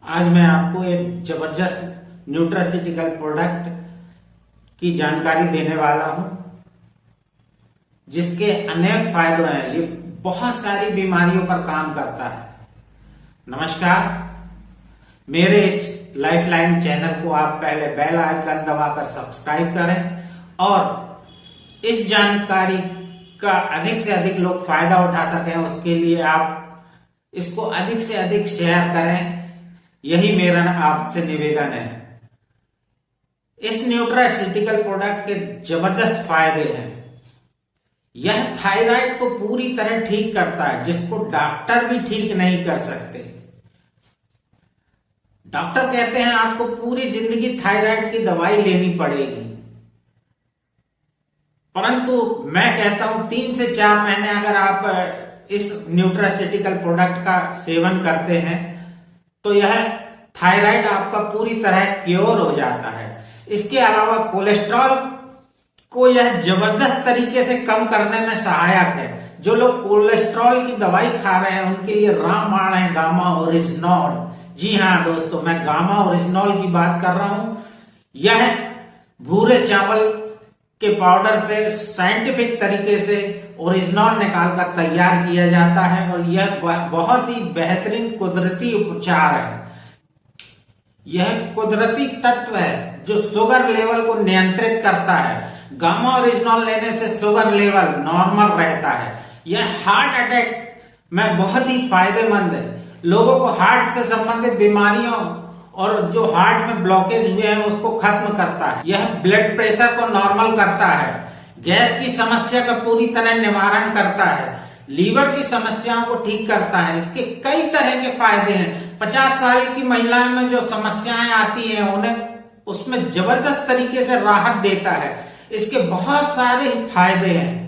आज मैं आपको एक जबरदस्त न्यूट्रास्यूटिकल प्रोडक्ट की जानकारी देने वाला हूं, जिसके अनेक फायदे हैं। ये बहुत सारी बीमारियों पर काम करता है। नमस्कार, मेरे इस लाइफलाइन चैनल को आप पहले बेल आइकन दबाकर सब्सक्राइब करें और इस जानकारी का अधिक से अधिक लोग फायदा उठा सकें, उसके लिए आप इसको अधिक से अधिक शेयर करें। यही मेरा आपसे निवेदन है। इस न्यूट्रास्यूटिकल प्रोडक्ट के जबरदस्त फायदे हैं। यह थायराइड को पूरी तरह ठीक करता है, जिसको डॉक्टर भी ठीक नहीं कर सकते। डॉक्टर कहते हैं आपको पूरी जिंदगी थायराइड की दवाई लेनी पड़ेगी, परंतु मैं कहता हूं 3 से 4 महीने अगर आप इस न्यूट्रास्यूटिकल प्रोडक्ट का सेवन करते हैं तो यह थायराइड आपका पूरी तरह क्योर हो जाता है। इसके अलावा कोलेस्ट्रॉल को यह जबरदस्त तरीके से कम करने में सहायक है। जो लोग कोलेस्ट्रॉल की दवाई खा रहे हैं उनके लिए रामबाण है गामा ओरिजिनॉल। जी हाँ दोस्तों, मैं गामा ओरिजिनॉल की बात कर रहा हूं। यह भूरे चावल के पाउडर से साइंटिफिक तरीके से ओरिजिनॉल निकालकर तैयार किया जाता है और यह बहुत ही बेहतरीन कुदरती उपचार है। यह कुदरती तत्व है जो शुगर लेवल को नियंत्रित करता है। गामा ओरिजिनॉल लेने से शुगर लेवल नॉर्मल रहता है। यह हार्ट अटैक में बहुत ही फायदेमंद है। लोगों को हार्ट से संबंधित बीमारियों और जो हार्ट में ब्लॉकेज हुए हैं उसको खत्म करता है। यह ब्लड प्रेशर को नॉर्मल करता है। गैस की समस्या का पूरी तरह निवारण करता है। लीवर की समस्याओं को ठीक करता है। इसके कई तरह के फायदे हैं। 50 साल की महिलाओं में जो समस्याएं आती हैं उन्हें उसमें जबरदस्त तरीके से राहत देता है। इसके बहुत सारे फायदे हैं।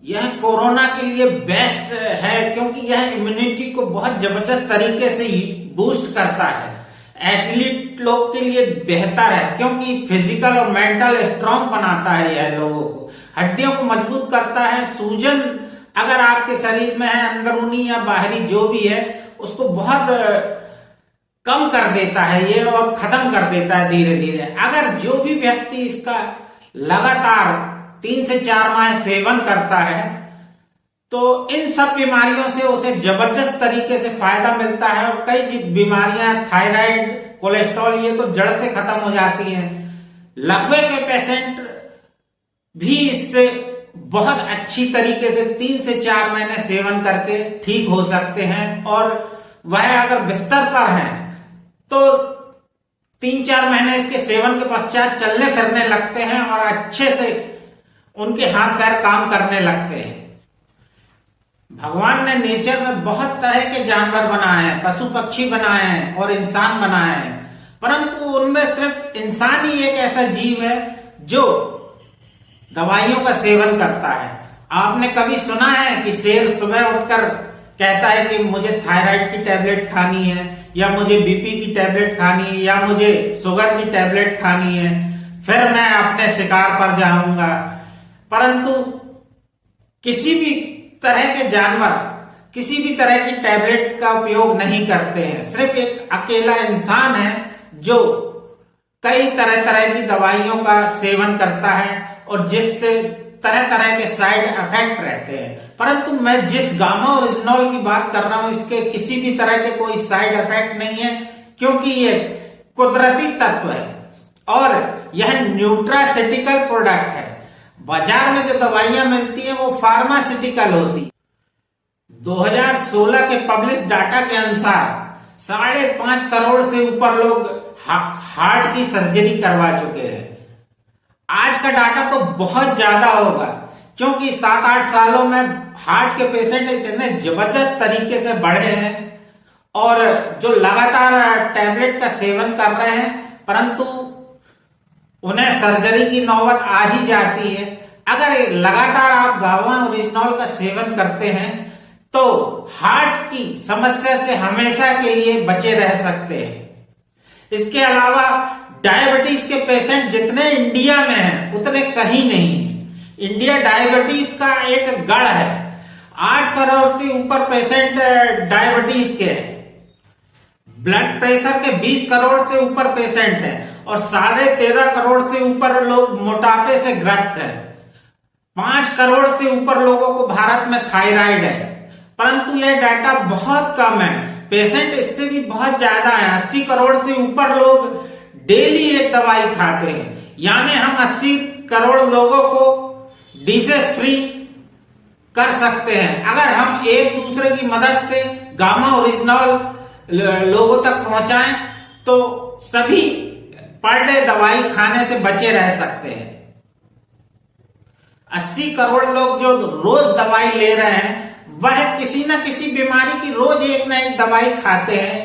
यह कोरोना के लिए बेस्ट है क्योंकि यह इम्यूनिटी को बहुत जबरदस्त तरीके से बूस्ट करता है। एथलीट लोग के लिए बेहतर है क्योंकि फिजिकल और मेंटल स्ट्रांग बनाता है। यह लोगों को हड्डियों को मजबूत करता है। सूजन अगर आपके शरीर में है, अंदरूनी या बाहरी जो भी है, उसको बहुत कम कर देता है ये और खत्म कर देता है धीरे धीरे। अगर जो भी व्यक्ति इसका लगातार 3 से 4 माह सेवन करता है तो इन सब बीमारियों से उसे जबरदस्त तरीके से फायदा मिलता है और कई बीमारियां, थायराइड, कोलेस्ट्रॉल, ये तो जड़ से खत्म हो जाती हैं। लकवे के पेशेंट भी इससे बहुत अच्छी तरीके से 3 से 4 महीने सेवन करके ठीक हो सकते हैं और वह अगर बिस्तर पर हैं तो 3-4 महीने इसके सेवन के पश्चात चलने फिरने लगते हैं और अच्छे से उनके हाथ पैर काम करने लगते हैं। भगवान ने नेचर में बहुत तरह के जानवर बनाए हैं, पशु पक्षी बनाए हैं और इंसान बनाए हैं, परंतु उनमें सिर्फ इंसान ही एक ऐसा जीव है जो दवाइयों का सेवन करता है। आपने कभी सुना है कि शेर सुबह उठकर कहता है कि मुझे थायराइड की टैबलेट खानी है या मुझे बीपी की टैबलेट खानी है या मुझे शुगर की टैबलेट खानी है, फिर मैं अपने शिकार पर जाऊंगा। परंतु किसी भी तरह के जानवर किसी भी तरह की टैबलेट का उपयोग नहीं करते हैं। सिर्फ एक अकेला इंसान है जो कई तरह तरह की दवाइयों का सेवन करता है और जिससे तरह तरह के साइड इफेक्ट रहते हैं। परंतु मैं जिस गामा ओरिजिनॉल की बात कर रहा हूं इसके किसी भी तरह के कोई साइड इफेक्ट नहीं है क्योंकि ये कुदरती तत्व है और यह न्यूट्रास्यूटिकल प्रोडक्ट है। बाजार में जो दवाइयां मिलती हैं वो फार्मास्यूटिकल होती। 2016 के पब्लिश डाटा के अनुसार 5.5 करोड़ से ऊपर लोग हार्ट की सर्जरी करवा चुके हैं। आज का डाटा तो बहुत ज्यादा होगा क्योंकि 7-8 सालों में हार्ट के पेशेंट इतने जबरदस्त तरीके से बढ़े हैं और जो लगातार टैबलेट का सेवन कर रहे हैं परंतु उन्हें सर्जरी की नौबत आ ही जाती है। अगर लगातार आप गामा ओरिजिनॉल का सेवन करते हैं तो हार्ट की समस्या से हमेशा के लिए बचे रह सकते हैं। इसके अलावा डायबिटीज के पेशेंट जितने इंडिया में हैं उतने कहीं नहीं है। इंडिया डायबिटीज का एक गढ़ है। 8 करोड़ से ऊपर पेशेंट डायबिटीज के हैं। ब्लड प्रेशर के 20 करोड़ से ऊपर पेशेंट हैं और 13.5 करोड़ से ऊपर लोग मोटापे से ग्रस्त हैं। 5 करोड़ से ऊपर लोगों को भारत में थायराइड है, परंतु यह डाटा बहुत कम है। पेशेंट इससे भी बहुत ज्यादा है। 80 करोड़ से ऊपर लोग डेली एक दवाई खाते हैं, यानी हम 80 करोड़ लोगों को डिसीज फ्री कर सकते हैं अगर हम एक दूसरे की मदद से गामा ओरिजिनल लोगों तक पहुंचाएं, तो सभी पर डे दवाई खाने से बचे रह सकते हैं। 80 करोड़ लोग जो रोज दवाई ले रहे हैं वह किसी न किसी बीमारी की रोज एक न एक दवाई खाते हैं।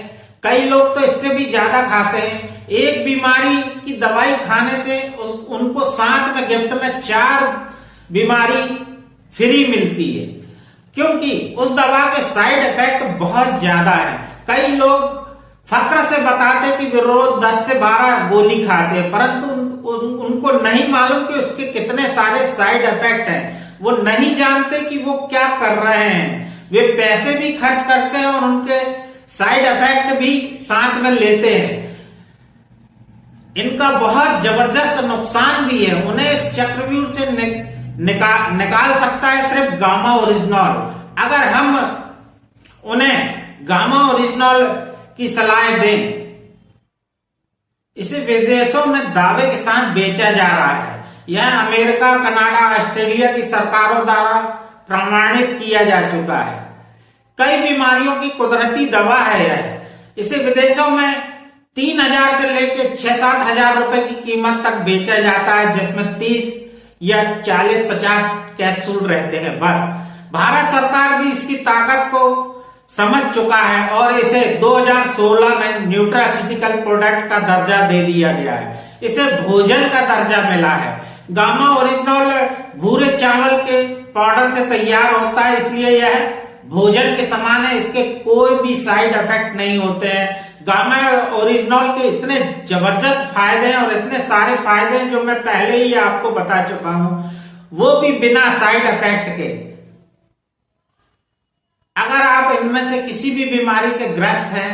कई लोग तो इससे भी ज्यादा खाते हैं। एक बीमारी की दवाई खाने से उनको साथ में गिफ्ट में 4 बीमारी फ्री मिलती है, क्योंकि उस दवा के साइड इफेक्ट बहुत ज्यादा है। कई लोग फक्र से बताते कि वे रोज 10 से 12 गोली खाते हैं, परंतु उनको नहीं मालूम कि उसके कितने सारे साइड इफेक्ट हैं। वो नहीं जानते कि वो क्या कर रहे हैं। वे पैसे भी खर्च करते हैं और उनके साइड इफेक्ट भी साथ में लेते हैं। इनका बहुत जबरदस्त नुकसान भी है। उन्हें इस चक्रव्यूह से निकाल सकता है सिर्फ गामा ओरिजिनल। अगर हम उन्हें गामा ओरिजिनल की सलाह दें। इसे विदेशों में दावे के साथ बेचा जा रहा है। यह अमेरिका, कनाडा, ऑस्ट्रेलिया की सरकारों द्वारा प्रमाणित किया जा चुका है। कई बीमारियों की कुदरती दवा है यह। इसे विदेशों में 3,000 से लेकर 6-7 हजार रुपए की कीमत तक बेचा जाता है, जिसमें 30 या 40-50 कैप्सूल रहते हैं बस। भारत सरकार भी इसकी ताकत को समझ चुका है और इसे 2016 में न्यूट्रास्यूटिकल प्रोडक्ट का दर्जा दे दिया गया है। इसे भोजन का दर्जा मिला है। गामा ओरिजिनल भूरे चावल के पाउडर से तैयार होता है, इसलिए यह भोजन के समान है। इसके कोई भी साइड इफेक्ट नहीं होते हैं। गामा ओरिजिनल के इतने जबरदस्त फायदे हैं और इतने सारे फायदे हैं जो मैं पहले ही आपको बता चुका हूं, वो भी बिना साइड इफेक्ट के। अगर आप इनमें से किसी भी बीमारी से ग्रस्त हैं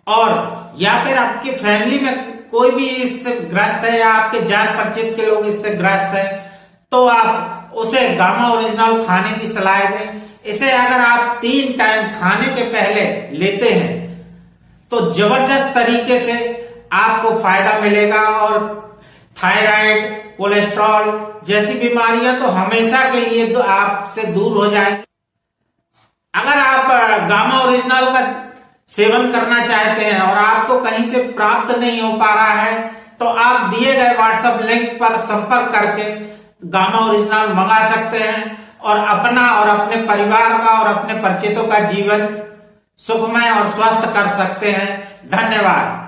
और या फिर आपकी फैमिली में कोई भी इससे ग्रस्त है या आपके जान परिचित के लोग इससे ग्रस्त हैं, तो आप उसे गामा ओरिजिनल खाने की सलाह दें। इसे अगर आप 3 टाइम खाने के पहले लेते हैं तो जबरदस्त तरीके से आपको फायदा मिलेगा और थायराइड, कोलेस्ट्रॉल जैसी बीमारियां तो हमेशा के लिए तो आपसे दूर हो जाएंगी। अगर आप गामा ओरिजिनल का सेवन करना चाहते हैं और आपको कहीं से प्राप्त नहीं हो पा रहा है, तो आप दिए गए व्हाट्सएप लिंक पर संपर्क करके गामा ओरिजिनल मंगा सकते हैं और अपना और अपने परिवार का और अपने परिचितों का जीवन सुखमय और स्वस्थ कर सकते हैं। धन्यवाद।